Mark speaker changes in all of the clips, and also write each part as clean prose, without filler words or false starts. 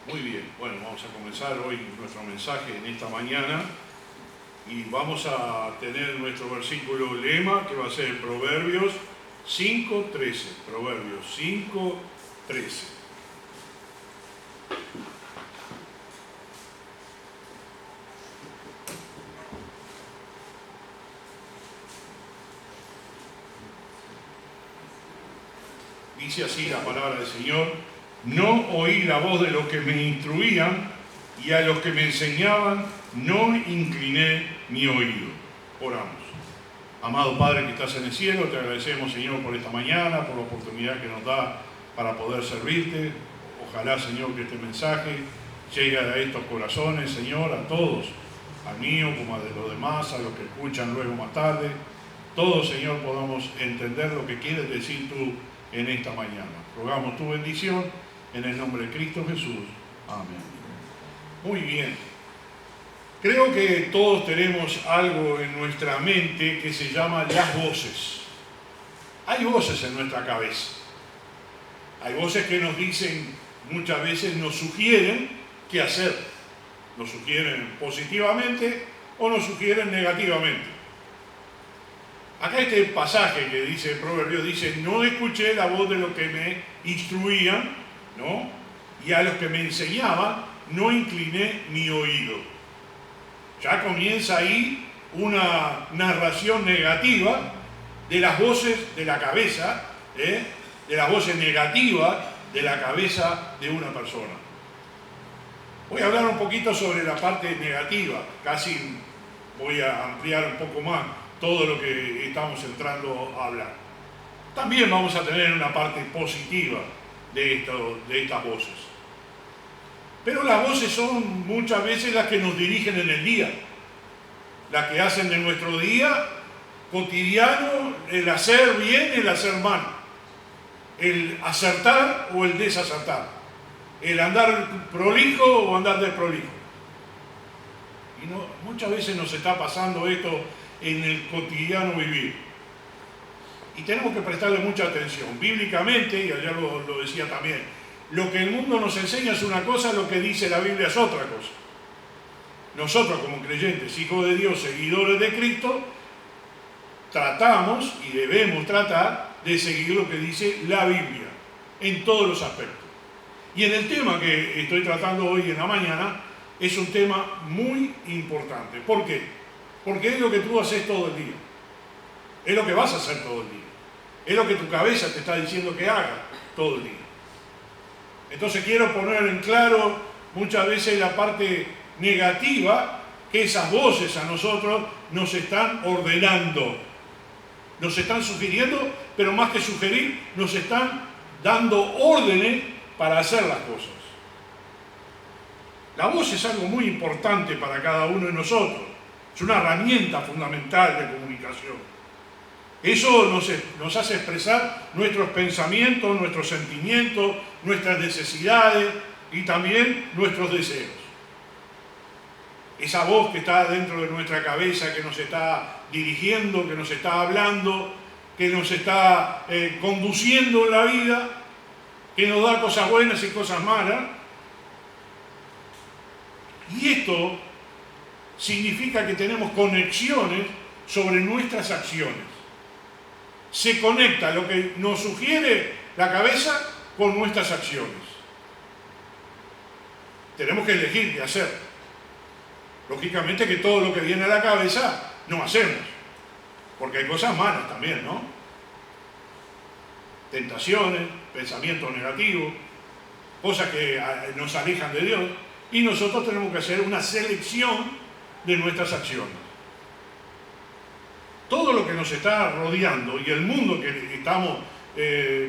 Speaker 1: Muy bien, bueno, vamos a comenzar hoy nuestro mensaje en esta mañana y vamos a tener nuestro versículo lema que va a ser Proverbios 5:13. Proverbios 5:13. Dice así la palabra del Señor: no oí la voz de los que me instruían, y a los que me enseñaban no incliné mi oído. Oramos. Amado Padre que estás en el cielo, te agradecemos, Señor, por esta mañana, por la oportunidad que nos da para poder servirte. Ojalá, Señor, que este mensaje llegue a estos corazones, Señor, a todos, al mío como a de los demás, a los que escuchan luego más tarde. Todos, Señor, podamos entender lo que quieres decir tú en esta mañana. Rogamos tu bendición en el nombre de Cristo Jesús. Amén. Muy bien. Creo que todos tenemos algo en nuestra mente que se llama las voces. Hay voces en nuestra cabeza. Hay voces que nos dicen, muchas veces nos sugieren qué hacer. Nos sugieren positivamente o nos sugieren negativamente. Acá este pasaje que dice el Proverbio dice: no escuché la voz de los que me instruían, ¿no? Y a los que me enseñaban no incliné mi oído. Ya comienza ahí una narración negativa de las voces de la cabeza, de las voces negativas de la cabeza de una persona. Voy a hablar un poquito sobre la parte negativa, casi voy a ampliar un poco más todo lo que estamos entrando a hablar. También vamos a tener una parte positiva de estas voces. Pero las voces son muchas veces las que nos dirigen en el día, las que hacen de nuestro día cotidiano el hacer bien y el hacer mal, el acertar o el desacertar, el andar prolijo o andar desprolijo. Y muchas veces nos está pasando esto en el cotidiano vivir. Y tenemos que prestarle mucha atención. Bíblicamente, y ayer lo decía también, lo que el mundo nos enseña es una cosa, lo que dice la Biblia es otra cosa. Nosotros como creyentes, hijos de Dios, seguidores de Cristo, tratamos y debemos tratar de seguir lo que dice la Biblia en todos los aspectos. Y en el tema que estoy tratando hoy en la mañana, es un tema muy importante. ¿Por qué? Porque es lo que tú haces todo el día. Es lo que vas a hacer todo el día. Es lo que tu cabeza te está diciendo que hagas todo el día. Entonces quiero poner en claro muchas veces la parte negativa que esas voces a nosotros nos están ordenando. Nos están sugiriendo, pero más que sugerir, nos están dando órdenes para hacer las cosas. La voz es algo muy importante para cada uno de nosotros. Es una herramienta fundamental de comunicación. Eso nos hace expresar nuestros pensamientos, nuestros sentimientos, nuestras necesidades y también nuestros deseos. Esa voz que está dentro de nuestra cabeza, que nos está dirigiendo, que nos está hablando, que nos está conduciendo en la vida, que nos da cosas buenas y cosas malas. Y esto significa que tenemos conexiones sobre nuestras acciones. Se conecta lo que nos sugiere la cabeza con nuestras acciones. Tenemos que elegir qué hacer. Lógicamente que todo lo que viene a la cabeza no hacemos, porque hay cosas malas también, ¿no? Tentaciones, pensamientos negativos, cosas que nos alejan de Dios, y nosotros tenemos que hacer una selección de nuestras acciones. Todo lo que nos está rodeando y el mundo que estamos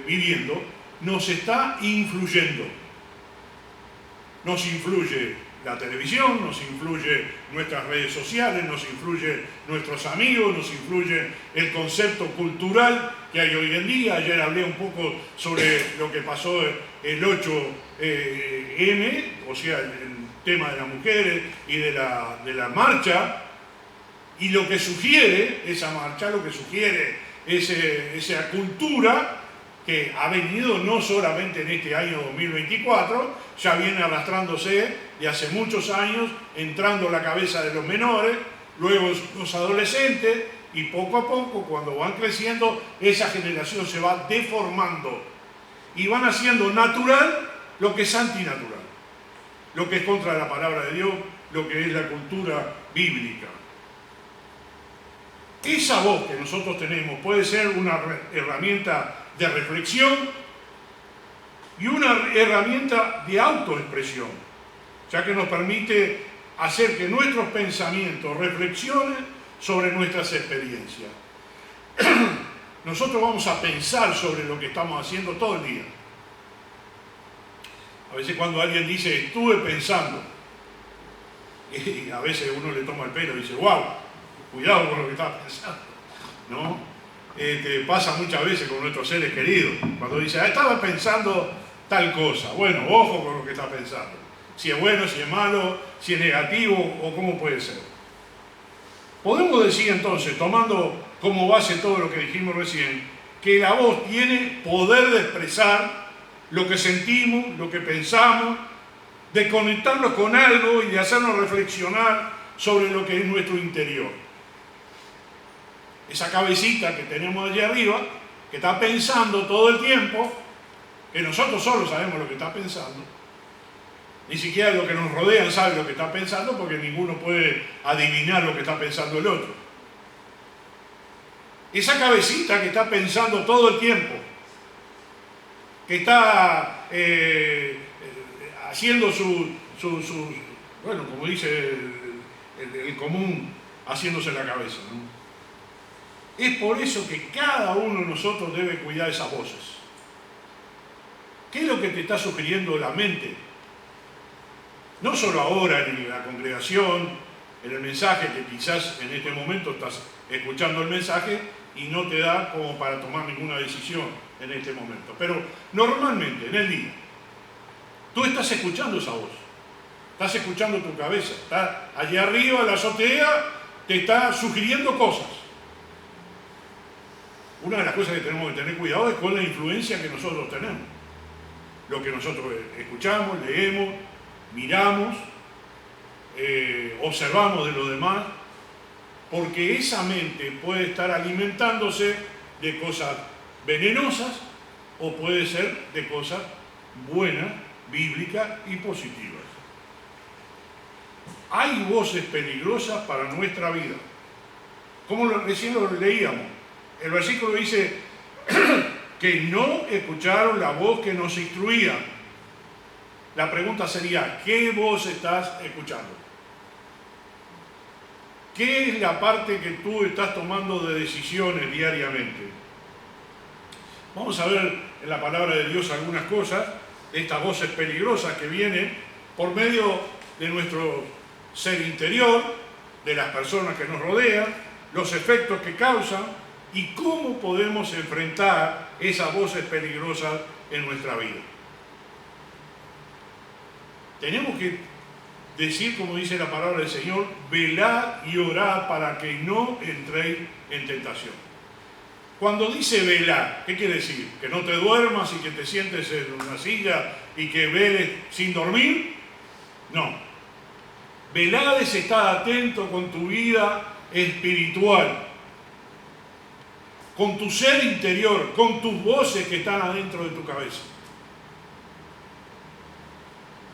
Speaker 1: viviendo nos está influyendo. Nos influye la televisión, nos influye nuestras redes sociales, nos influye nuestros amigos, nos influye el concepto cultural que hay hoy en día. Ayer hablé un poco sobre lo que pasó el 8M, o sea, el tema de las mujeres y de la marcha. Y lo que sugiere esa marcha, lo que sugiere esa cultura que ha venido no solamente en este año 2024, ya viene arrastrándose de hace muchos años, entrando en la cabeza de los menores, luego los adolescentes, y poco a poco, cuando van creciendo, esa generación se va deformando y van haciendo natural lo que es antinatural, lo que es contra la palabra de Dios, lo que es la cultura bíblica. Esa voz que nosotros tenemos puede ser una herramienta de reflexión y una herramienta de autoexpresión, ya que nos permite hacer que nuestros pensamientos reflexionen sobre nuestras experiencias. Nosotros vamos a pensar sobre lo que estamos haciendo todo el día. A veces cuando alguien dice, estuve pensando, y a veces uno le toma el pelo y dice, wow, cuidado con lo que estás pensando, ¿no? Pasa muchas veces con nuestros seres queridos, cuando dice, estaba pensando tal cosa. Bueno, ojo con lo que estás pensando. Si es bueno, si es malo, si es negativo o cómo puede ser. Podemos decir entonces, tomando como base todo lo que dijimos recién, que la voz tiene poder de expresar lo que sentimos, lo que pensamos, de conectarnos con algo y de hacernos reflexionar sobre lo que es nuestro interior. Esa cabecita que tenemos allí arriba, que está pensando todo el tiempo, que nosotros solo sabemos lo que está pensando, ni siquiera los que nos rodean saben lo que está pensando, porque ninguno puede adivinar lo que está pensando el otro. Esa cabecita que está pensando todo el tiempo, que está haciendo bueno, como dice el común, haciéndose la cabeza, ¿no? Es por eso que cada uno de nosotros debe cuidar esas voces. ¿Qué es lo que te está sugiriendo la mente? No solo ahora en la congregación, en el mensaje, que quizás en este momento estás escuchando el mensaje y no te da como para tomar ninguna decisión en este momento, pero normalmente en el día, tú estás escuchando esa voz, estás escuchando tu cabeza, está allá arriba en la azotea, te está sugiriendo cosas. Una de las cosas que tenemos que tener cuidado es con la influencia que nosotros tenemos. Lo que nosotros escuchamos, leemos, miramos, observamos de los demás, porque esa mente puede estar alimentándose de cosas venenosas o puede ser de cosas buenas, bíblicas y positivas. Hay voces peligrosas para nuestra vida. Como recién lo leíamos, el versículo dice que no escucharon la voz que nos instruía. La pregunta sería, ¿qué voz estás escuchando? ¿Qué es la parte que tú estás tomando de decisiones diariamente? Vamos a ver en la palabra de Dios algunas cosas, de estas voces peligrosas que vienen por medio de nuestro ser interior, de las personas que nos rodean, los efectos que causan y cómo podemos enfrentar esas voces peligrosas en nuestra vida. Tenemos que decir, como dice la palabra del Señor, velad y orad para que no entréis en tentación. Cuando dice velad, ¿qué quiere decir? ¿Que no te duermas y que te sientes en una silla y que veles sin dormir? No. Velad es estar atento con tu vida espiritual, con tu ser interior, con tus voces que están adentro de tu cabeza.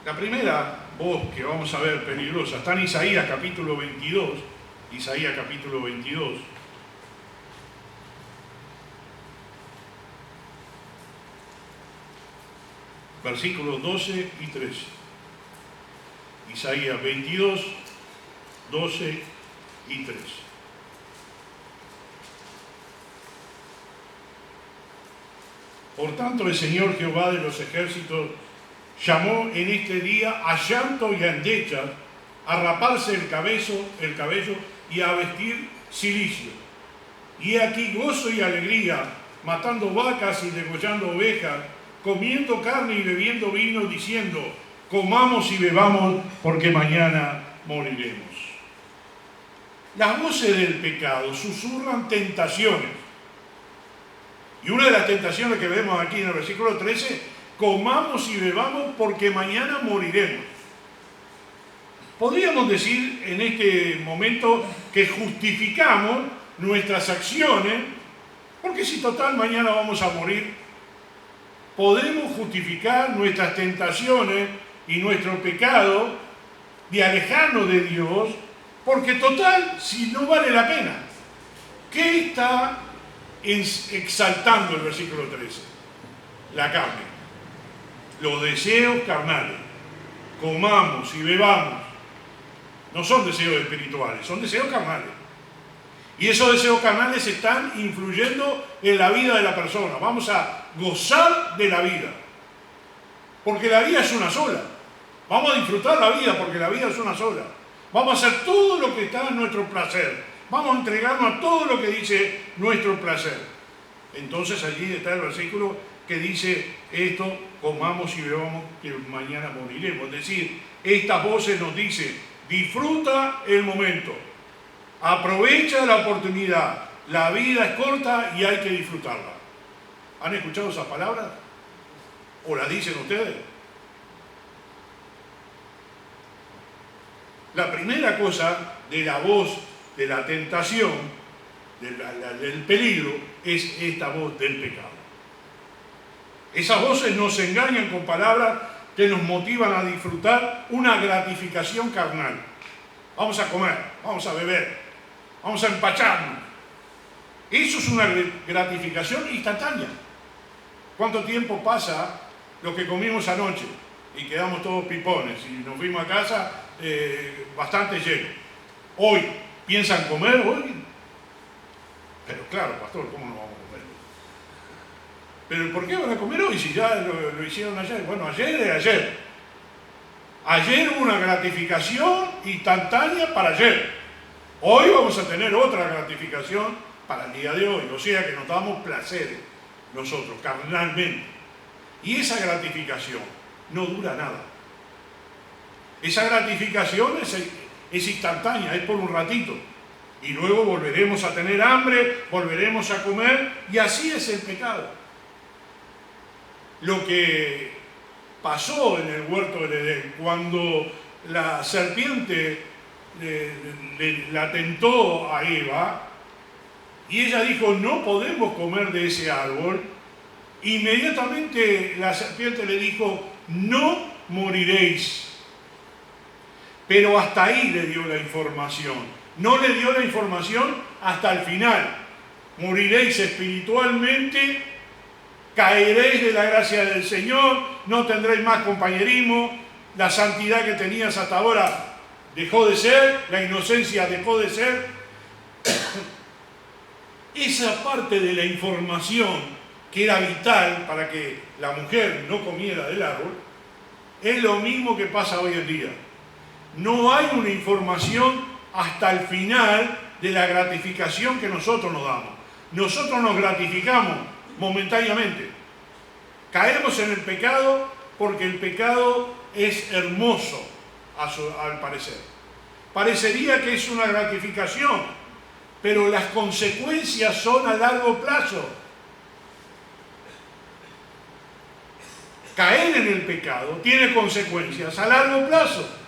Speaker 1: La primera voz que vamos a ver peligrosa está en Isaías capítulo 22. Isaías capítulo 22. Versículos 12 y 13. Isaías 22, 12 y 13. Por tanto, el Señor Jehová de los ejércitos llamó en este día a llanto y a endechas, a raparse el cabello y a vestir cilicio. Y aquí gozo y alegría, matando vacas y degollando ovejas, comiendo carne y bebiendo vino, diciendo, comamos y bebamos, porque mañana moriremos. Las voces del pecado susurran tentaciones Y una de las tentaciones que vemos aquí en el versículo 13, comamos y bebamos porque mañana moriremos. Podríamos decir en este momento que justificamos nuestras acciones, porque si total mañana vamos a morir, podemos justificar nuestras tentaciones y nuestro pecado de alejarnos de Dios, porque total, si no vale la pena. ¿Qué está exaltando el versículo 13? La carne, los deseos carnales. Comamos y bebamos. No son deseos espirituales, son deseos carnales. Y esos deseos carnales están influyendo en la vida de la persona. Vamos a gozar de la vida, porque la vida es una sola. Vamos a disfrutar la vida porque la vida es una sola. Vamos a hacer todo lo que está en nuestro placer. Vamos a entregarnos a todo lo que dice nuestro placer. Entonces allí está el versículo que dice esto: comamos y bebamos que mañana moriremos. Es decir, estas voces nos dicen: disfruta el momento, aprovecha la oportunidad, la vida es corta y hay que disfrutarla. ¿Han escuchado esas palabras? ¿O las dicen ustedes? La primera cosa de la voz de la tentación, del peligro, es esta voz del pecado. Esas voces nos engañan con palabras que nos motivan a disfrutar una gratificación carnal. Vamos a comer, vamos a beber, vamos a empacharnos. Eso es una gratificación instantánea. ¿Cuánto tiempo pasa lo que comimos anoche? Y quedamos todos pipones y nos fuimos a casa bastante llenos. Hoy, ¿piensan comer hoy? Pero claro, pastor, ¿cómo no vamos a comer? ¿Pero por qué van a comer hoy si ya lo hicieron ayer? Bueno, ayer es ayer. Ayer hubo una gratificación instantánea para ayer. Hoy vamos a tener otra gratificación para el día de hoy. O sea que nos damos placeres nosotros, carnalmente. Y esa gratificación no dura nada. Esa gratificación es instantánea, es por un ratito. Y luego volveremos a tener hambre, volveremos a comer, y así es el pecado. Lo que pasó en el huerto del Edén, cuando la serpiente la tentó a Eva, y ella dijo: no podemos comer de ese árbol, inmediatamente la serpiente le dijo: no moriréis. Pero hasta ahí le dio la información. No le dio la información hasta el final. Moriréis espiritualmente, caeréis de la gracia del Señor, no tendréis más compañerismo, la santidad que tenías hasta ahora dejó de ser, la inocencia dejó de ser. Esa parte de la información que era vital para que la mujer no comiera del árbol, es lo mismo que pasa hoy en día. No hay una información hasta el final de la gratificación que nosotros nos damos. Nosotros nos gratificamos momentáneamente. Caemos en el pecado porque el pecado es hermoso, al parecer. Parecería que es una gratificación, pero las consecuencias son a largo plazo. Caer en el pecado tiene consecuencias a largo plazo.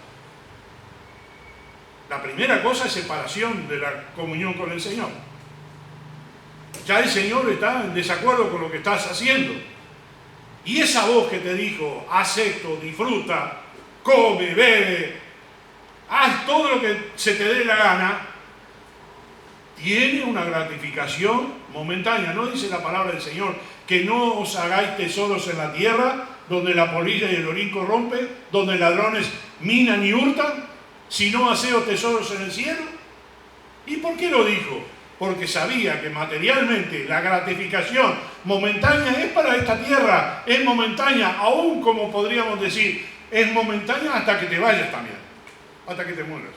Speaker 1: La primera cosa es separación de la comunión con el Señor. Ya el Señor está en desacuerdo con lo que estás haciendo. Y esa voz que te dijo: haz esto, disfruta, come, bebe, haz todo lo que se te dé la gana, tiene una gratificación momentánea. ¿No dice la palabra del Señor que no os hagáis tesoros en la tierra, donde la polilla y el orín corrompen, donde ladrones minan y hurtan? Si no haceo tesoros en el cielo. ¿Y por qué lo dijo? Porque sabía que materialmente la gratificación momentánea es para esta tierra, es momentánea, aún como podríamos decir, es momentánea hasta que te vayas también, hasta que te mueras.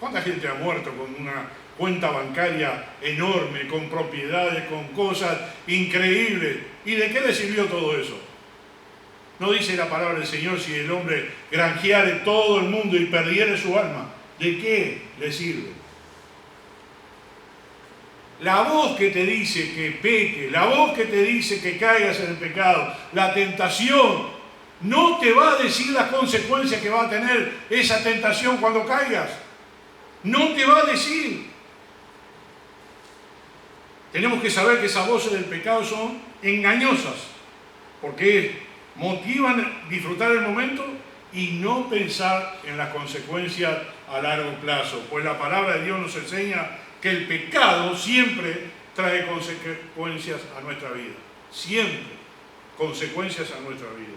Speaker 1: ¿Cuánta gente ha muerto con una cuenta bancaria enorme, con propiedades, con cosas increíbles? ¿Y de qué le sirvió todo eso? ¿No dice la palabra del Señor: si el hombre granjeare todo el mundo y perdiere su alma, ¿de qué le sirve? La voz que te dice que peque, la voz que te dice que caigas en el pecado, la tentación, no te va a decir las consecuencias que va a tener esa tentación cuando caigas. No te va a decir. Tenemos que saber que esas voces del pecado son engañosas, porque motivan a disfrutar el momento y no pensar en las consecuencias a largo plazo. Pues la palabra de Dios nos enseña que el pecado siempre trae consecuencias a nuestra vida. Siempre consecuencias a nuestra vida.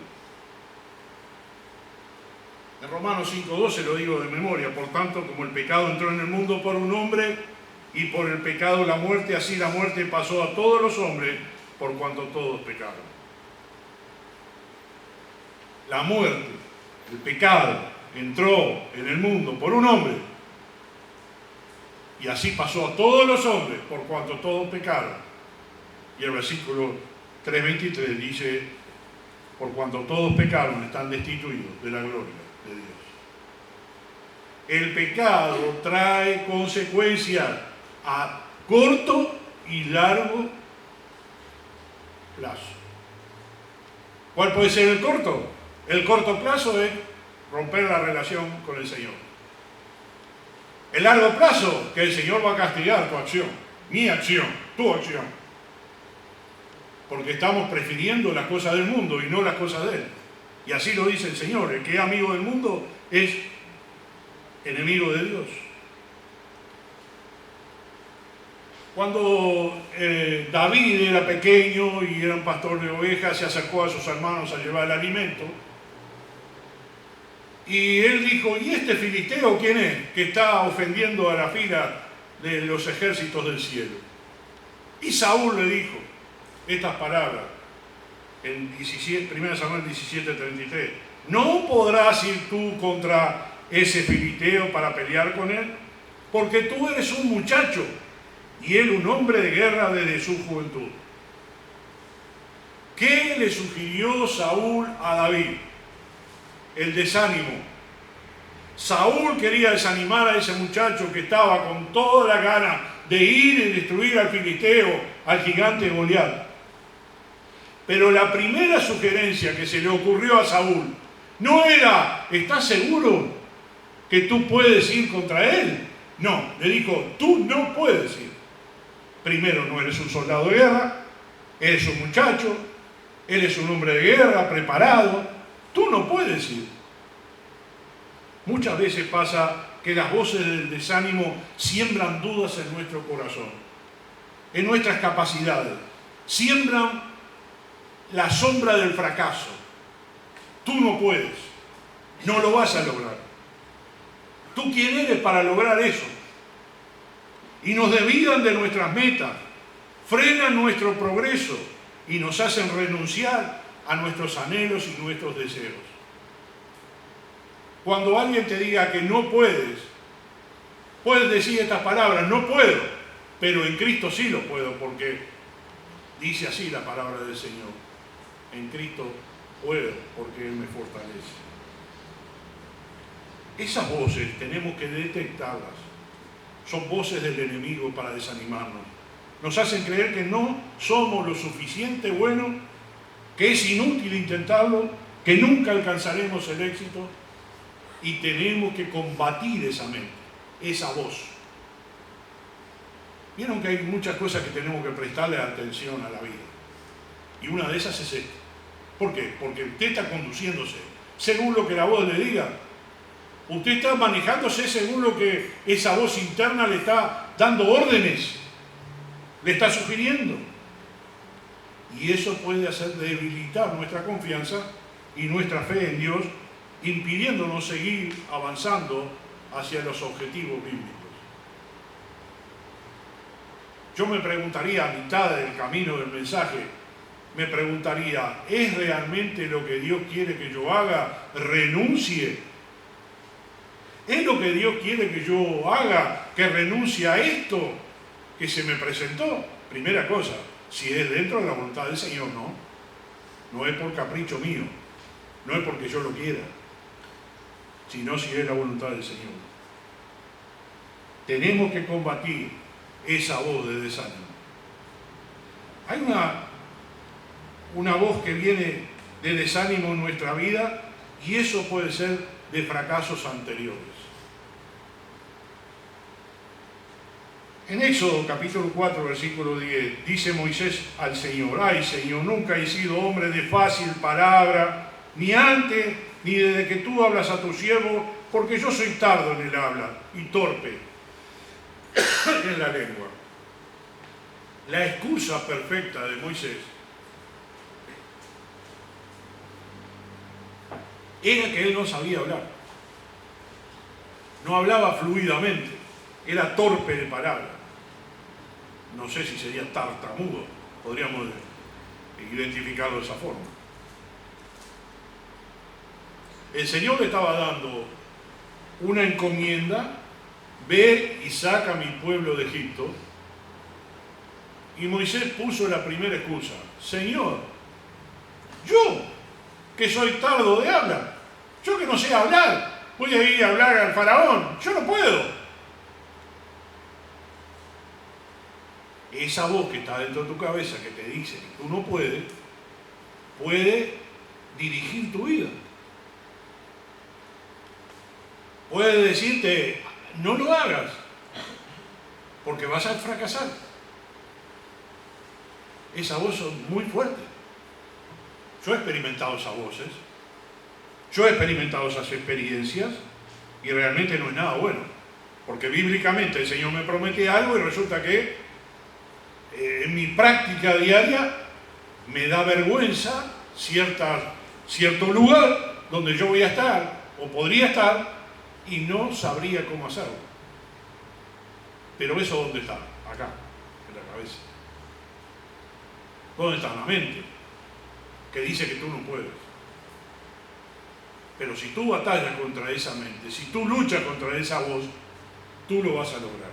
Speaker 1: En Romanos 5:12 lo digo de memoria: por tanto, como el pecado entró en el mundo por un hombre, y por el pecado la muerte, así la muerte pasó a todos los hombres, por cuanto todos pecaron. La muerte, el pecado, entró en el mundo por un hombre, y así pasó a todos los hombres, por cuanto todos pecaron. Y el versículo 3:23 dice: por cuanto todos pecaron, están destituidos de la gloria de Dios. El pecado trae consecuencias a corto y largo plazo. ¿Cuál puede ser el corto? El corto plazo es romper la relación con el Señor. El largo plazo, que el Señor va a castigar tu acción, mi acción, tu acción. Porque estamos prefiriendo las cosas del mundo y no las cosas de Él. Y así lo dice el Señor: el que es amigo del mundo es enemigo de Dios. Cuando David era pequeño y era un pastor de ovejas, se acercó a sus hermanos a llevar el alimento. Y él dijo: ¿y este filisteo quién es que está ofendiendo a la fila de los ejércitos del cielo? Y Saúl le dijo estas palabras en 1 Samuel 17:33: ¿no podrás ir tú contra ese filisteo para pelear con él? Porque tú eres un muchacho y él un hombre de guerra desde su juventud. ¿Qué le sugirió Saúl a David? El desánimo. Saúl quería desanimar a ese muchacho que estaba con toda la gana de ir y destruir al filisteo, al gigante Goliat. Pero la primera sugerencia que se le ocurrió a Saúl no era: ¿estás seguro que tú puedes ir contra él? No, le dijo: tú no puedes ir. Primero, no eres un soldado de guerra, eres un muchacho, eres un hombre de guerra preparado, tú no puedes ir. Muchas veces pasa que las voces del desánimo siembran dudas en nuestro corazón, en nuestras capacidades, siembran la sombra del fracaso. Tú no puedes, no lo vas a lograr. ¿Tú quién eres para lograr eso? Y nos desvían de nuestras metas, frenan nuestro progreso y nos hacen renunciar a nuestros anhelos y nuestros deseos. Cuando alguien te diga que no puedes, puedes decir estas palabras: no puedo, pero en Cristo sí lo puedo, porque dice así la palabra del Señor: en Cristo puedo, porque Él me fortalece. Esas voces tenemos que detectarlas. Son voces del enemigo para desanimarnos. Nos hacen creer que no somos lo suficiente buenos, que es inútil intentarlo, que nunca alcanzaremos el éxito, y tenemos que combatir esa mente, esa voz. Vieron que hay muchas cosas que tenemos que prestarle atención a la vida, y una de esas es esta. ¿Por qué? Porque usted está conduciéndose según lo que la voz le diga. Usted está manejándose según lo que esa voz interna le está dando órdenes, le está sugiriendo. Y eso puede hacer debilitar nuestra confianza y nuestra fe en Dios, impidiéndonos seguir avanzando hacia los objetivos bíblicos. Yo me preguntaría a mitad del camino del mensaje, me preguntaría: ¿es realmente lo que Dios quiere que yo haga? ¿Renuncie? ¿Es lo que Dios quiere que yo haga, que renuncie a esto que se me presentó? Primera cosa, si es dentro de la voluntad del Señor, no. No es por capricho mío, no es porque yo lo quiera, sino si es la voluntad del Señor. Tenemos que combatir esa voz de desánimo. Hay una voz que viene de desánimo en nuestra vida y eso puede ser de fracasos anteriores. En Éxodo capítulo 4, versículo 10, dice Moisés al Señor: ay Señor, nunca he sido hombre de fácil palabra, ni antes ni desde que tú hablas a tu siervo, porque yo soy tardo en el habla y torpe en la lengua. La excusa perfecta de Moisés era que él no sabía hablar. No hablaba fluidamente, era torpe de palabra. No sé si sería tartamudo, podríamos identificarlo de esa forma. El Señor le estaba dando una encomienda: ve y saca a mi pueblo de Egipto. Y Moisés puso la primera excusa: Señor, yo que soy tardo de habla, yo que no sé hablar, voy a ir a hablar al faraón, yo no puedo. Esa voz que está dentro de tu cabeza que te dice que tú no puedes, puede dirigir tu vida. Puede decirte: no lo hagas, porque vas a fracasar. Esa voz es muy fuerte. Yo he experimentado esas voces, yo he experimentado esas experiencias y realmente no es nada bueno, porque bíblicamente el Señor me promete algo y resulta que en mi práctica diaria me da vergüenza cierto lugar donde yo voy a estar o podría estar y no sabría cómo hacerlo. Pero eso, ¿dónde está? Acá, en la cabeza. ¿Dónde está? En la mente, que dice que tú no puedes. Pero si tú batallas contra esa mente, si tú luchas contra esa voz, tú lo vas a lograr.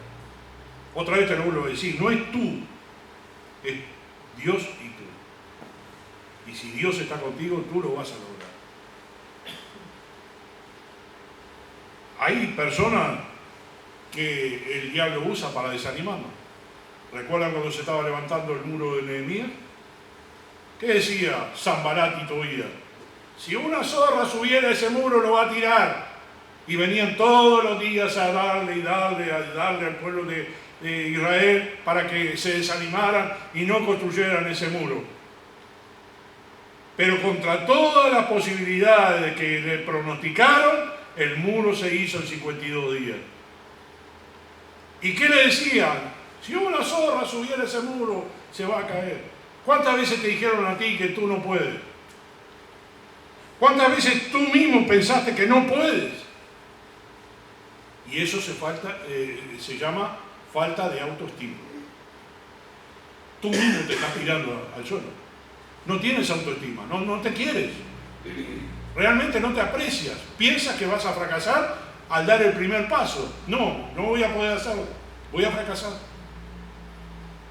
Speaker 1: Otra vez te lo vuelvo a decir: no es tú, es Dios y tú. Y si Dios está contigo, tú lo vas a lograr. Hay personas que el diablo usa para desanimarnos. ¿Recuerdan cuando se estaba levantando el muro de Nehemías? ¿Qué decía Sanbalat y Tobías? Si una zorra subiera ese muro, lo va a tirar. Y venían todos los días a darle y darle al pueblo de Israel para que se desanimaran y no construyeran ese muro. Pero contra todas las posibilidades que le pronosticaron, el muro se hizo en 52 días. ¿Y qué le decían? Si una zorra subiera ese muro, se va a caer. ¿Cuántas veces te dijeron a ti que tú no puedes? ¿Cuántas veces tú mismo pensaste que no puedes? Y eso se llama falta de autoestima. Tú mismo te estás tirando al suelo. No tienes autoestima, no te quieres. Realmente no te aprecias. Piensas que vas a fracasar al dar el primer paso. No voy a poder hacerlo. Voy a fracasar.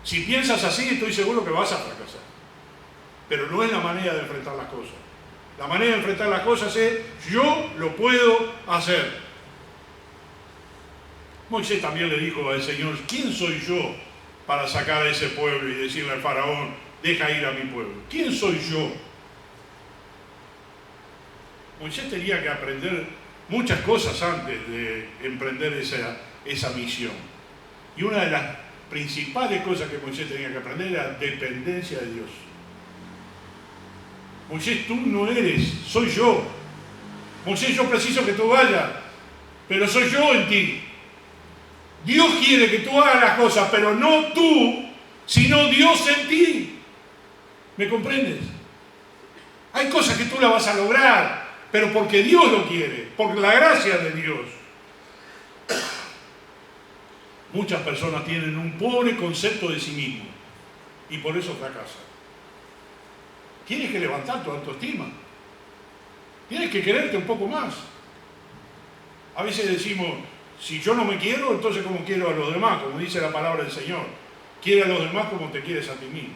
Speaker 1: Si piensas así, estoy seguro que vas a fracasar. Pero no es la manera de enfrentar las cosas. La manera de enfrentar las cosas es: yo lo puedo hacer. Moisés también le dijo al Señor: ¿quién soy yo para sacar a ese pueblo y decirle al faraón: deja ir a mi pueblo? ¿Quién soy yo? Moisés tenía que aprender muchas cosas antes de emprender esa misión. Y una de las principales cosas que Moisés tenía que aprender era dependencia de Dios. Moisés, tú no eres, soy yo. Moisés, yo preciso que tú vayas, pero soy yo en ti. Dios quiere que tú hagas las cosas, pero no tú, sino Dios en ti. ¿Me comprendes? Hay cosas que tú las vas a lograr, pero porque Dios lo quiere, por la gracia de Dios. Muchas personas tienen un pobre concepto de sí mismos y por eso fracasan. Tienes que levantar tu autoestima. Tienes que quererte un poco más. A veces decimos: si yo no me quiero, entonces ¿cómo quiero a los demás? Como dice la palabra del Señor. Quiere a los demás como te quieres a ti mismo.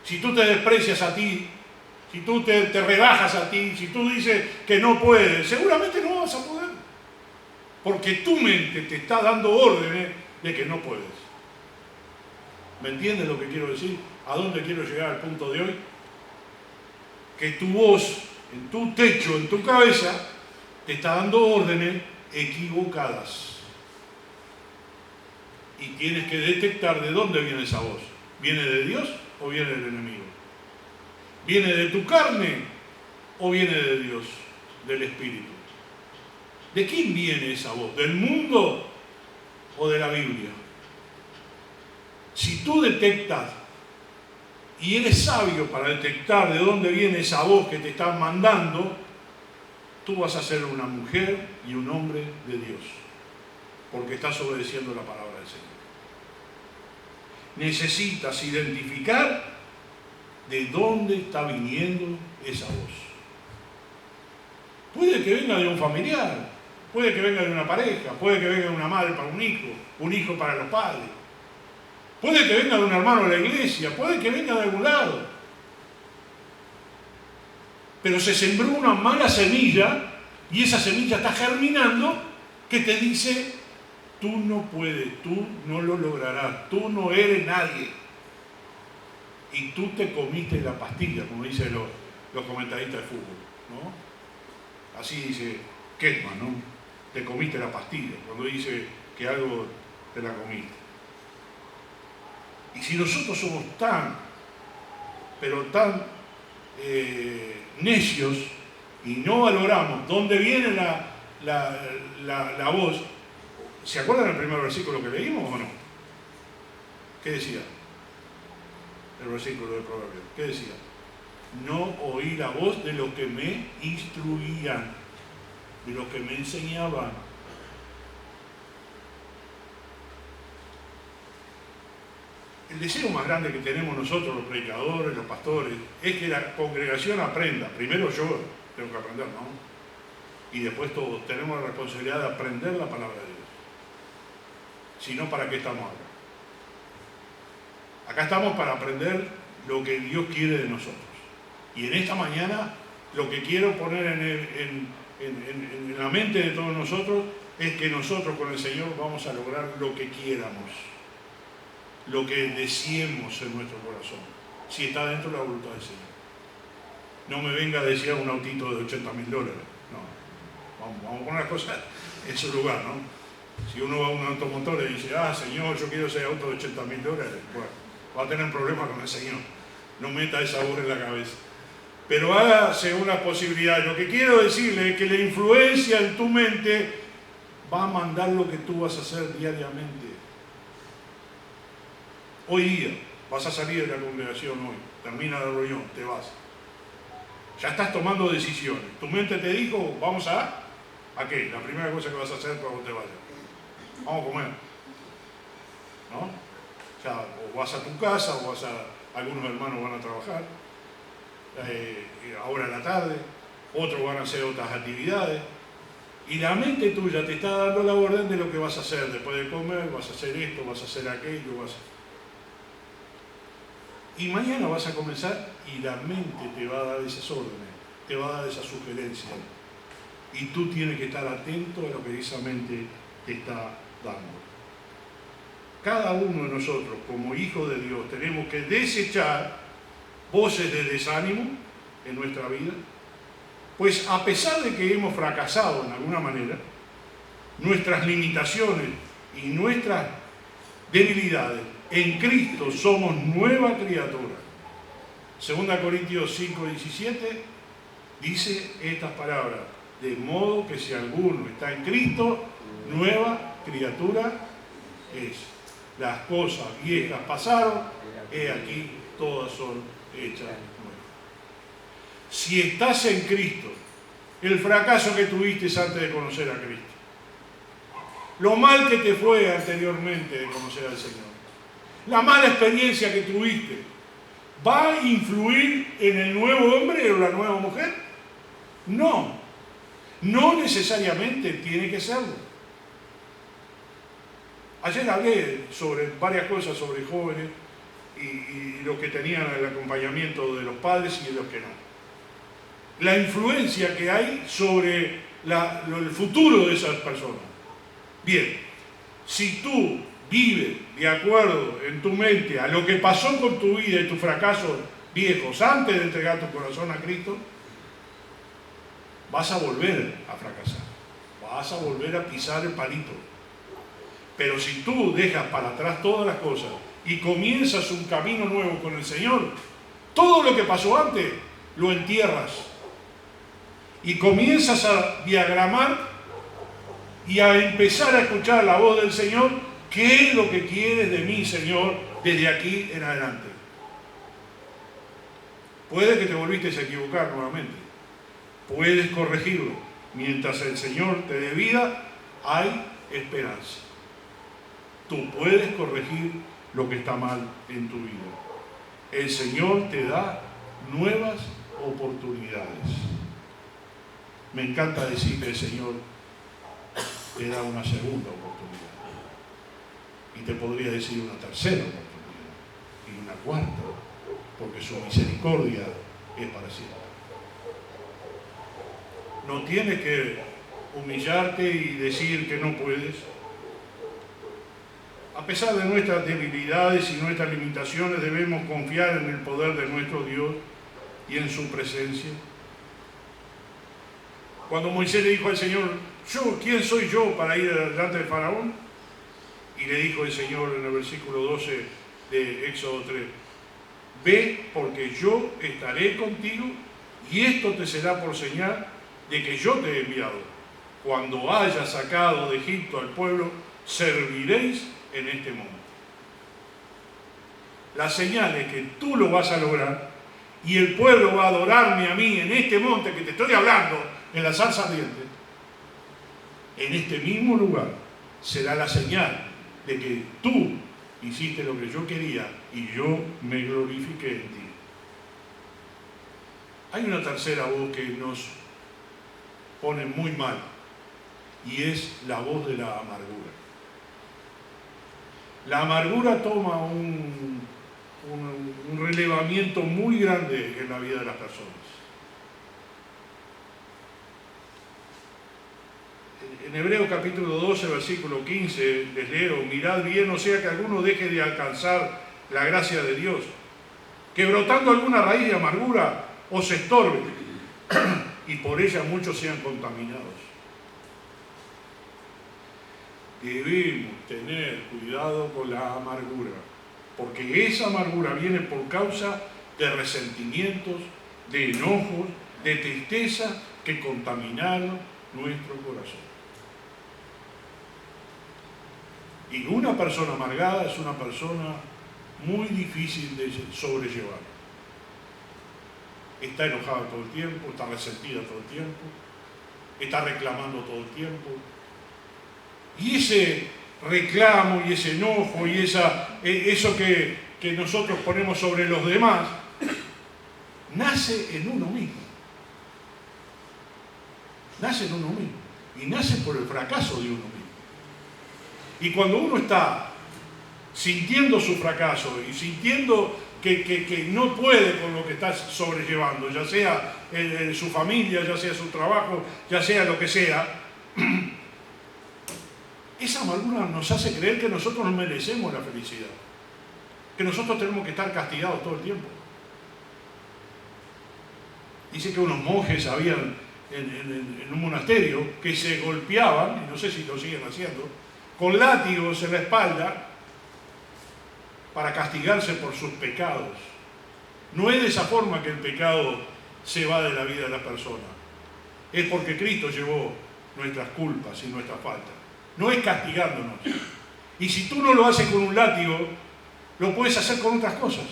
Speaker 1: Si tú te desprecias a ti, si tú te rebajas a ti, si tú dices que no puedes, seguramente no vas a poder. Porque tu mente te está dando órdenes de que no puedes. ¿Me entiendes lo que quiero decir? ¿A dónde quiero llegar al punto de hoy? Que tu voz, en tu techo, en tu cabeza, te está dando órdenes equivocadas. Y tienes que detectar de dónde viene esa voz. ¿Viene de Dios o viene del enemigo? ¿Viene de tu carne o viene de Dios, del Espíritu? ¿De quién viene esa voz? ¿Del mundo o de la Biblia? Si tú detectas y eres sabio para detectar de dónde viene esa voz que te están mandando, tú vas a ser una mujer y un hombre de Dios, porque estás obedeciendo la palabra del Señor. Necesitas identificar de dónde está viniendo esa voz. Puede que venga de un familiar, puede que venga de una pareja, puede que venga de una madre para un hijo para los padres, puede que venga de un hermano de la iglesia, puede que venga de algún lado. Pero se sembró una mala semilla y esa semilla está germinando que te dice: tú no puedes, tú no lo lograrás, tú no eres nadie. Y tú te comiste la pastilla, como dicen los comentaristas de fútbol, ¿no? Así dice Ketman, ¿no? Te comiste la pastilla, cuando dice que algo te la comiste. Y si nosotros somos pero tan necios y no valoramos dónde viene la voz, ¿se acuerdan del primer versículo que leímos o no? ¿Qué decía? El versículo de Proverbios. ¿Qué decía? No oí la voz de los que me instruían, de los que me enseñaban. El deseo más grande que tenemos nosotros, los predicadores, los pastores, es que la congregación aprenda. Primero yo tengo que aprender, ¿no? Y después todos tenemos la responsabilidad de aprender la palabra de Dios. Si no, ¿para qué estamos acá? Acá estamos para aprender lo que Dios quiere de nosotros. Y en esta mañana lo que quiero poner en la mente de todos nosotros es que nosotros con el Señor vamos a lograr lo que quieramos, lo que deseemos en nuestro corazón, si está dentro de la voluntad del Señor. No me venga a desear un autito de $80.000. No, vamos a poner las cosas en su lugar, ¿no? Si uno va a un automotor y dice: Señor, yo quiero ese auto de $80.000, bueno, va a tener un problema con el Señor. No meta esa obra en la cabeza. Pero hágase una posibilidad. Lo que quiero decirle es que la influencia en tu mente va a mandar lo que tú vas a hacer diariamente. Hoy día vas a salir de la congregación hoy, termina la reunión, te vas. Ya estás tomando decisiones. Tu mente te dijo: vamos ¿a qué? La primera cosa que vas a hacer cuando te vayas. Vamos a comer. ¿No? O sea, o vas a tu casa, o algunos hermanos van a trabajar, ahora en la tarde, otros van a hacer otras actividades. Y la mente tuya te está dando la orden de lo que vas a hacer después de comer. Vas a hacer esto, vas a hacer aquello, Y mañana vas a comenzar y la mente te va a dar esas órdenes, te va a dar esa sugerencia. Y tú tienes que estar atento a lo que esa mente te está dando. Cada uno de nosotros, como hijos de Dios, tenemos que desechar voces de desánimo en nuestra vida, pues a pesar de que hemos fracasado en alguna manera, nuestras limitaciones y nuestras debilidades, en Cristo somos nueva criatura. 2 Corintios 5:17 dice estas palabras: de modo que si alguno está en Cristo, nueva criatura es. Las cosas viejas pasaron, he aquí, todas son hechas nuevas. Si estás en Cristo, el fracaso que tuviste antes de conocer a Cristo, lo mal que te fue anteriormente de conocer al Señor, la mala experiencia que tuviste, ¿va a influir en el nuevo hombre o la nueva mujer? No, no necesariamente tiene que serlo. Ayer hablé sobre varias cosas sobre jóvenes y los que tenían el acompañamiento de los padres y de los que no. La influencia que hay sobre el futuro de esas personas. Bien, si tú vive de acuerdo en tu mente a lo que pasó con tu vida y tus fracasos viejos antes de entregar tu corazón a Cristo, vas a volver a fracasar, vas a volver a pisar el palito. Pero si tú dejas para atrás todas las cosas y comienzas un camino nuevo con el Señor, todo lo que pasó antes lo entierras y comienzas a diagramar y a empezar a escuchar la voz del Señor. ¿Qué es lo que quieres de mí, Señor, desde aquí en adelante? Puede que te volviste a equivocar nuevamente. Puedes corregirlo. Mientras el Señor te dé vida, hay esperanza. Tú puedes corregir lo que está mal en tu vida. El Señor te da nuevas oportunidades. Me encanta decir que el Señor te da una segunda oportunidad. Y te podría decir una tercera oportunidad. Y una cuarta. Porque su misericordia es para siempre. No tienes que humillarte y decir que no puedes. A pesar de nuestras debilidades y nuestras limitaciones, debemos confiar en el poder de nuestro Dios y en su presencia. Cuando Moisés le dijo al Señor, ¿quién soy yo para ir delante del faraón? Y le dijo el Señor en el versículo 12 de Éxodo 3, ve porque yo estaré contigo y esto te será por señal de que yo te he enviado. Cuando hayas sacado de Egipto al pueblo, serviréis en este monte. La señal es que tú lo vas a lograr y el pueblo va a adorarme a mí en este monte que te estoy hablando, en la zarza ardiente. En este mismo lugar será la señal de que tú hiciste lo que yo quería y yo me glorifiqué en ti. Hay una tercera voz que nos pone muy mal y es la voz de la amargura. La amargura toma un relevamiento muy grande en la vida de las personas. En Hebreos capítulo 12, versículo 15, les leo, mirad bien, no sea que alguno deje de alcanzar la gracia de Dios, que brotando alguna raíz de amargura os estorbe, y por ella muchos sean contaminados. Debemos tener cuidado con la amargura, porque esa amargura viene por causa de resentimientos, de enojos, de tristeza que contaminaron nuestro corazón. Y una persona amargada es una persona muy difícil de sobrellevar. Está enojada todo el tiempo, está resentida todo el tiempo, está reclamando todo el tiempo. Y ese reclamo y ese enojo y eso que nosotros ponemos sobre los demás, nace en uno mismo. Nace en uno mismo. Y nace por el fracaso de uno mismo. Y cuando uno está sintiendo su fracaso y sintiendo que no puede con lo que está sobrellevando, ya sea su familia, ya sea su trabajo, ya sea lo que sea, esa amargura nos hace creer que nosotros no merecemos la felicidad, que nosotros tenemos que estar castigados todo el tiempo. Dice que unos monjes habían en un monasterio que se golpeaban, y no sé si lo siguen haciendo, con látigos en la espalda para castigarse por sus pecados. No es de esa forma que el pecado se va de la vida de la persona. Es porque Cristo llevó nuestras culpas y nuestras faltas. No es castigándonos. Y si tú no lo haces con un látigo, lo puedes hacer con otras cosas.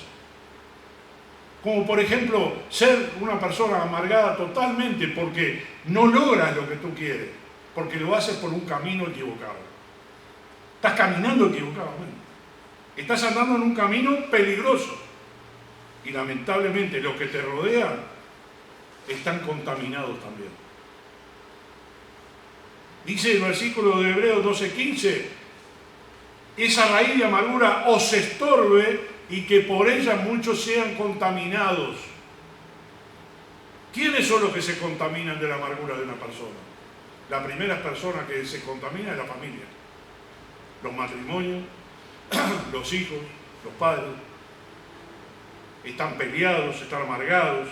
Speaker 1: Como por ejemplo, ser una persona amargada totalmente porque no logras lo que tú quieres, porque lo haces por un camino equivocado. Estás caminando equivocadamente. Estás andando en un camino peligroso. Y lamentablemente los que te rodean están contaminados también. Dice el versículo de Hebreos 12:15, esa raíz de amargura os estorbe y que por ella muchos sean contaminados. ¿Quiénes son los que se contaminan de la amargura de una persona? La primera persona que se contamina es la familia. Los matrimonios, los hijos, los padres, están peleados, están amargados.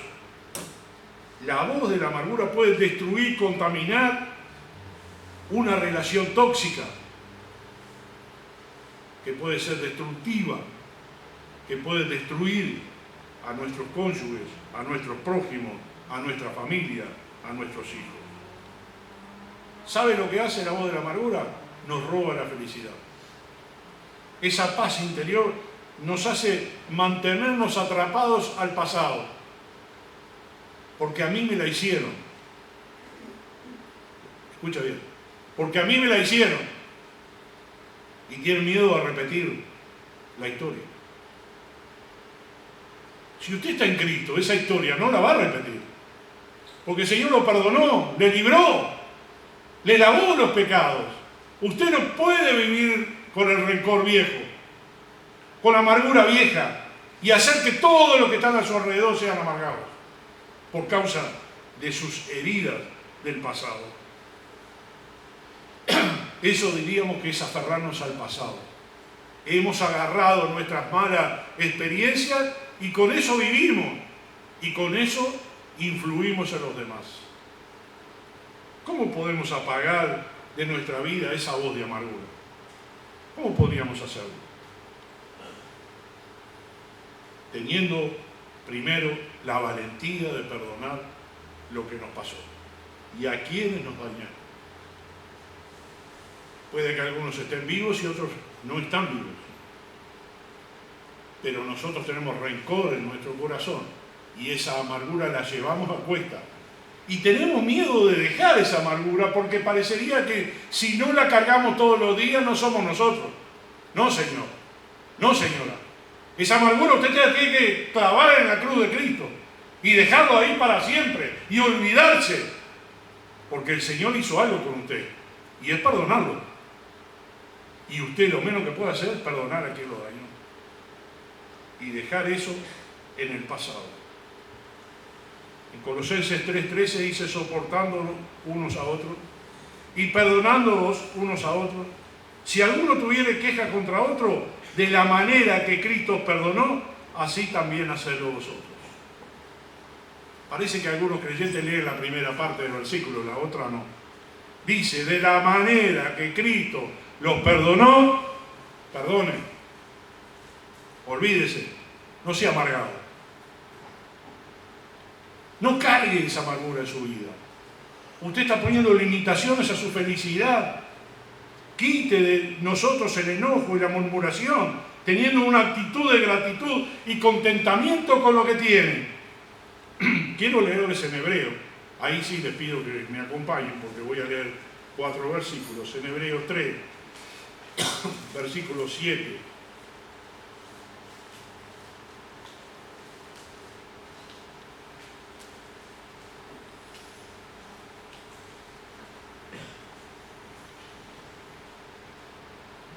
Speaker 1: La voz de la amargura puede destruir, contaminar una relación tóxica, que puede ser destructiva, que puede destruir a nuestros cónyuges, a nuestros prójimos, a nuestra familia, a nuestros hijos. ¿Sabe lo que hace la voz de la amargura? Nos roba la felicidad. Esa paz interior nos hace mantenernos atrapados al pasado, porque a mí me la hicieron. Escucha bien, porque a mí me la hicieron, y tienen miedo a repetir la historia. Si usted está en Cristo, esa historia no la va a repetir, porque el Señor lo perdonó, le libró, le lavó los pecados. Usted no puede vivir con el rencor viejo, con la amargura vieja, y hacer que todos los que están a su alrededor sean amargados por causa de sus heridas del pasado. Eso diríamos que es aferrarnos al pasado. Hemos agarrado nuestras malas experiencias y con eso vivimos, y con eso influimos en los demás. ¿Cómo podemos apagar de nuestra vida esa voz de amargura? ¿Cómo podríamos hacerlo? Teniendo primero la valentía de perdonar lo que nos pasó y a quienes nos dañaron. Puede que algunos estén vivos y otros no están vivos, pero nosotros tenemos rencor en nuestro corazón y esa amargura la llevamos a cuesta. Y tenemos miedo de dejar esa amargura porque parecería que si no la cargamos todos los días no somos nosotros. No, Señor. No, señora. Esa amargura usted tiene que clavar en la cruz de Cristo y dejarlo ahí para siempre y olvidarse. Porque el Señor hizo algo con usted y es perdonarlo. Y usted lo menos que puede hacer es perdonar a quien lo dañó. Y dejar eso en el pasado. En Colosenses 3:13 dice: soportándonos unos a otros y perdonándonos unos a otros. Si alguno tuviere queja contra otro, de la manera que Cristo perdonó, así también hacedlo vosotros. Parece que algunos creyentes leen la primera parte del versículo, la otra no. Dice: de la manera que Cristo los perdonó, perdone. Olvídese, no sea amargado. No cargue esa amargura en su vida. Usted está poniendo limitaciones a su felicidad. Quite de nosotros el enojo y la murmuración, teniendo una actitud de gratitud y contentamiento con lo que tiene. Quiero leerles en hebreo. Ahí sí les pido que me acompañen porque voy a leer 4 versículos. En Hebreos 3, versículo 7.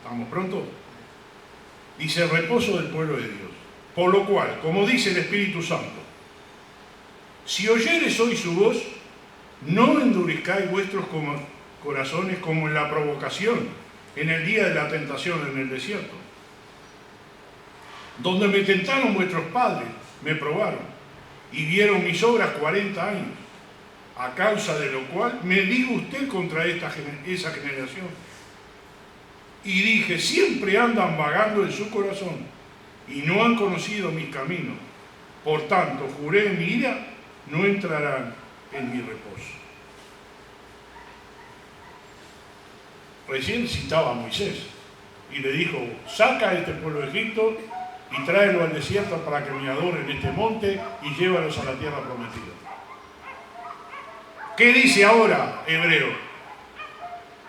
Speaker 1: ¿Estamos pronto? Dice: el reposo del pueblo de Dios. Por lo cual, como dice el Espíritu Santo, si oyereis hoy su voz, no endurezcáis vuestros corazones como en la provocación, en el día de la tentación en el desierto, donde me tentaron vuestros padres, me probaron, y vieron mis obras 40 años, a causa de lo cual me disgusté contra esa generación. Y dije: siempre andan vagando en su corazón y no han conocido mis caminos. Por tanto, juré en mi ira, no entrarán en mi reposo. Recién citaba a Moisés y le dijo: saca a este pueblo de Egipto y tráelo al desierto para que me adoren en este monte y llévalos a la tierra prometida. ¿Qué dice ahora Hebreo?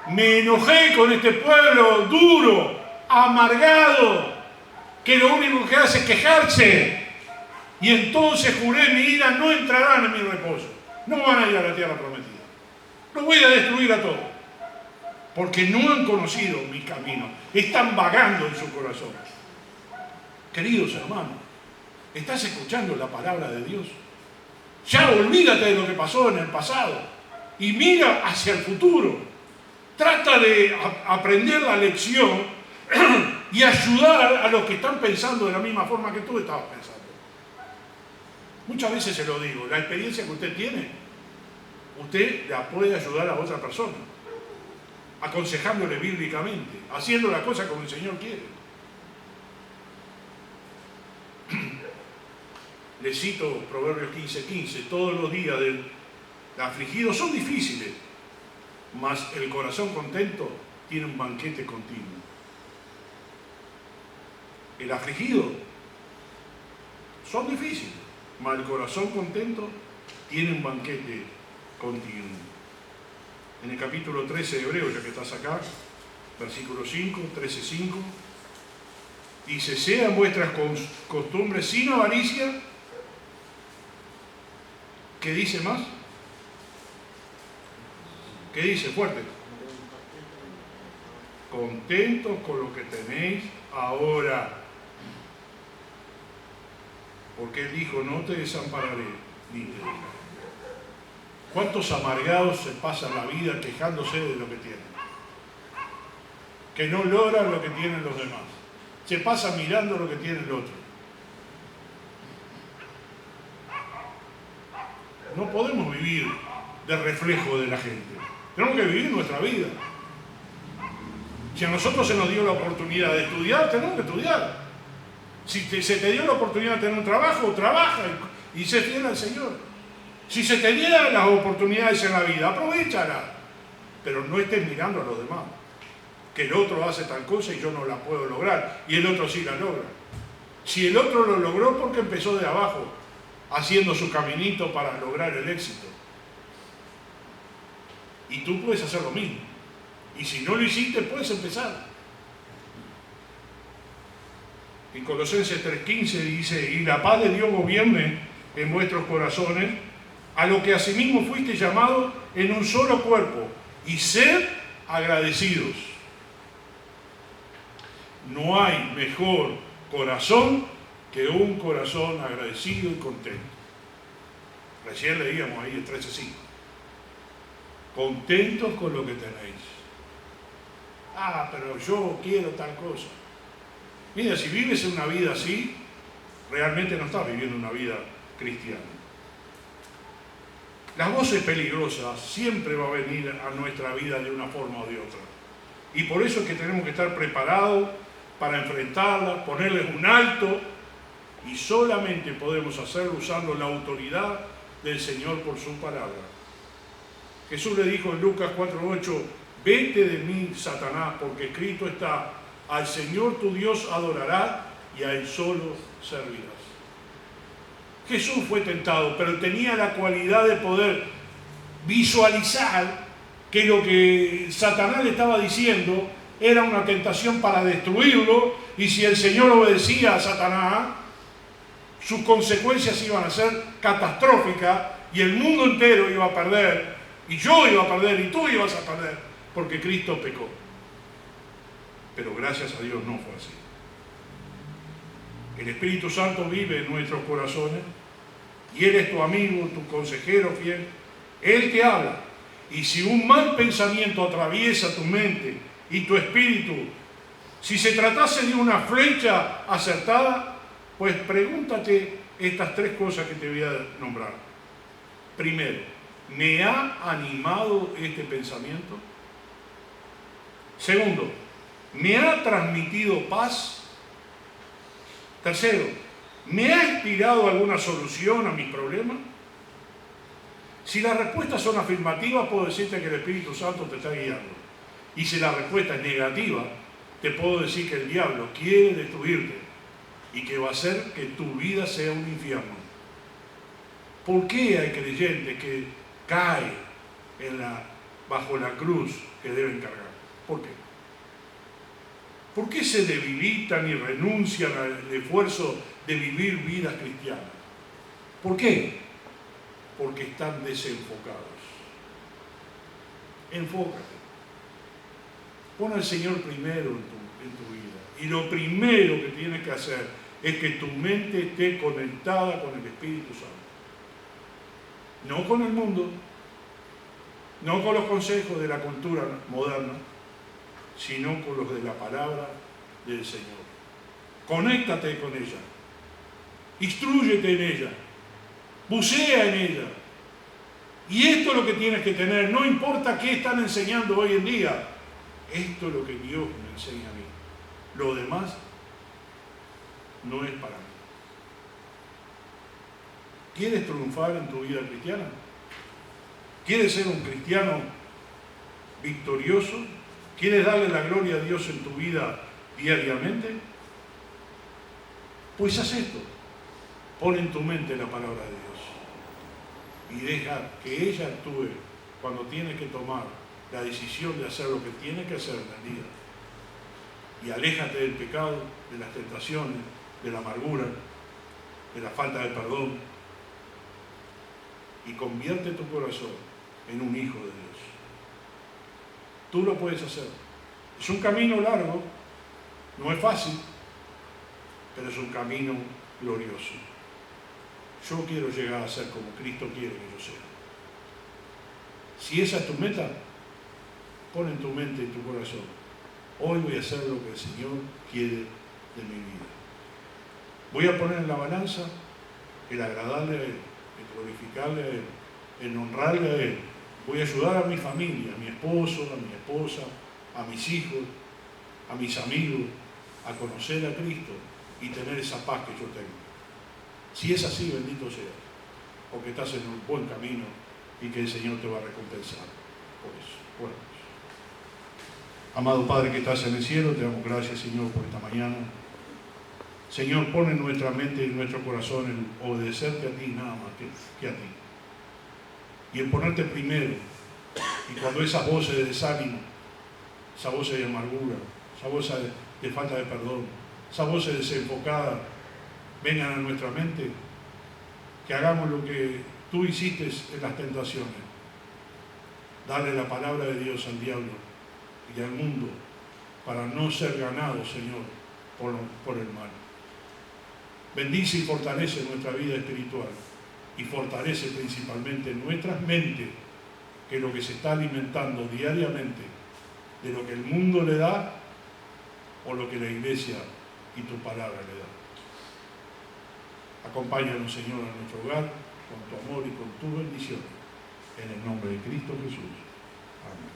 Speaker 1: Me enojé con este pueblo duro, amargado, que lo único que hace es quejarse. Y entonces juré mi ira, no entrarán en mi reposo. No van a ir a la tierra prometida. Los voy a destruir a todos. Porque no han conocido mi camino. Están vagando en su corazón. Queridos hermanos, ¿estás escuchando la palabra de Dios? Ya olvídate de lo que pasó en el pasado y mira hacia el futuro. Trata de aprender la lección y ayudar a los que están pensando de la misma forma que tú estabas pensando. Muchas veces se lo digo, la experiencia que usted tiene, usted la puede ayudar a otra persona, aconsejándole bíblicamente, haciendo la cosa como el Señor quiere. Le cito Proverbios 15:15, todos los días del afligido son difíciles, mas el corazón contento tiene un banquete continuo. El afligido son difíciles, mas el corazón contento tiene un banquete continuo. En el capítulo 13 de Hebreos, ya que estás acá, versículo 5, 13:5, dice, sean vuestras costumbres sin avaricia. ¿Qué dice más? ¿Qué dice? Fuerte. Contentos con lo que tenéis ahora. Porque Él dijo, no te desampararé, ni te dejaré. ¿Cuántos amargados se pasan la vida quejándose de lo que tienen? Que no logran lo que tienen los demás. Se pasan mirando lo que tiene el otro. No podemos vivir de reflejo de la gente. Tenemos que vivir nuestra vida. Si a nosotros se nos dio la oportunidad de estudiar, tenemos que estudiar. Si se te dio la oportunidad de tener un trabajo, trabaja y sé fiel al Señor. Si se te dieran las oportunidades en la vida, aprovéchalas. Pero no estés mirando a los demás. Que el otro hace tal cosa y yo no la puedo lograr. Y el otro sí la logra. Si el otro lo logró porque empezó de abajo, haciendo su caminito para lograr el éxito. Y tú puedes hacer lo mismo. Y si no lo hiciste, puedes empezar. En Colosenses 3:15 dice, y la paz de Dios gobierne en vuestros corazones, a lo que asimismo fuiste llamados en un solo cuerpo, y sed agradecidos. No hay mejor corazón que un corazón agradecido y contento. Recién leíamos ahí el 13:5. Contentos con lo que tenéis. Ah, pero yo quiero tal cosa. Mira, si vives una vida así, realmente no estás viviendo una vida cristiana. Las voces peligrosas siempre va a venir a nuestra vida de una forma o de otra. Y por eso es que tenemos que estar preparados para enfrentarlas, ponerles un alto, y solamente podemos hacerlo usando la autoridad del Señor por su palabra. Jesús le dijo en Lucas 4:8, vete de mí, Satanás, porque escrito está, al Señor tu Dios adorarás y a Él solo servirás. Jesús fue tentado, pero tenía la cualidad de poder visualizar que lo que Satanás le estaba diciendo era una tentación para destruirlo, y si el Señor obedecía a Satanás, sus consecuencias iban a ser catastróficas y el mundo entero iba a perder, y yo iba a perder y tú ibas a perder, porque Cristo pecó. Pero gracias a Dios no fue así. El Espíritu Santo vive en nuestros corazones y Él es tu amigo, tu consejero fiel. Él te habla, y si un mal pensamiento atraviesa tu mente y tu espíritu, si se tratase de una flecha acertada, pues pregúntate estas tres cosas que te voy a nombrar. Primero, ¿me ha animado este pensamiento? Segundo, ¿me ha transmitido paz? Tercero, ¿me ha inspirado alguna solución a mis problemas? Si las respuestas son afirmativas, puedo decirte que el Espíritu Santo te está guiando. Y si la respuesta es negativa, te puedo decir que el diablo quiere destruirte y que va a hacer que tu vida sea un infierno. ¿Por qué hay creyentes que caen bajo la cruz que deben cargar? ¿Por qué? ¿Por qué se debilitan y renuncian al esfuerzo de vivir vidas cristianas? ¿Por qué? Porque están desenfocados. Enfócate. Pon al Señor primero en tu vida. Y lo primero que tienes que hacer es que tu mente esté conectada con el Espíritu Santo. No con el mundo, no con los consejos de la cultura moderna, sino con los de la palabra del Señor. Conéctate con ella. Instrúyete en ella. Bucea en ella. Y esto es lo que tienes que tener. No importa qué están enseñando hoy en día. Esto es lo que Dios me enseña a mí. Lo demás no es para mí. ¿Quieres triunfar en tu vida cristiana? ¿Quieres ser un cristiano victorioso? ¿Quieres darle la gloria a Dios en tu vida diariamente? Pues haz esto. Pon en tu mente la palabra de Dios y deja que ella actúe cuando tiene que tomar la decisión de hacer lo que tiene que hacer en el día. Y aléjate del pecado, de las tentaciones, de la amargura, de la falta de perdón, y convierte tu corazón en un hijo de Dios. Tú lo puedes hacer. Es un camino largo, no es fácil, pero es un camino glorioso. Yo quiero llegar a ser como Cristo quiere que yo sea. Si esa es tu meta, pon en tu mente y tu corazón: hoy voy a hacer lo que el Señor quiere de mi vida. Voy a poner en la balanza el agradarle a Él, el glorificarle a Él, el honrarle a Él. Voy a ayudar a mi familia, a mi esposo, a mi esposa, a mis hijos, a mis amigos, a conocer a Cristo y tener esa paz que yo tengo. Si es así, bendito seas, porque estás en un buen camino y que el Señor te va a recompensar por eso. Bueno, amado Padre que estás en el cielo, te damos gracias, Señor, por esta mañana. Señor, pon en nuestra mente y en nuestro corazón el obedecerte a ti nada más que a ti. Y el ponerte primero. Y cuando esas voces de desánimo, esas voces de amargura, esas voces de falta de perdón, esas voces desenfocadas vengan a nuestra mente, que hagamos lo que tú hiciste en las tentaciones. Darle la palabra de Dios al diablo y al mundo para no ser ganados, Señor, por el mal. Bendice y fortalece nuestra vida espiritual y fortalece principalmente nuestras mentes, que es lo que se está alimentando diariamente de lo que el mundo le da o lo que la iglesia y tu palabra le da. Acompáñanos, Señor, a nuestro hogar con tu amor y con tu bendición. En el nombre de Cristo Jesús. Amén.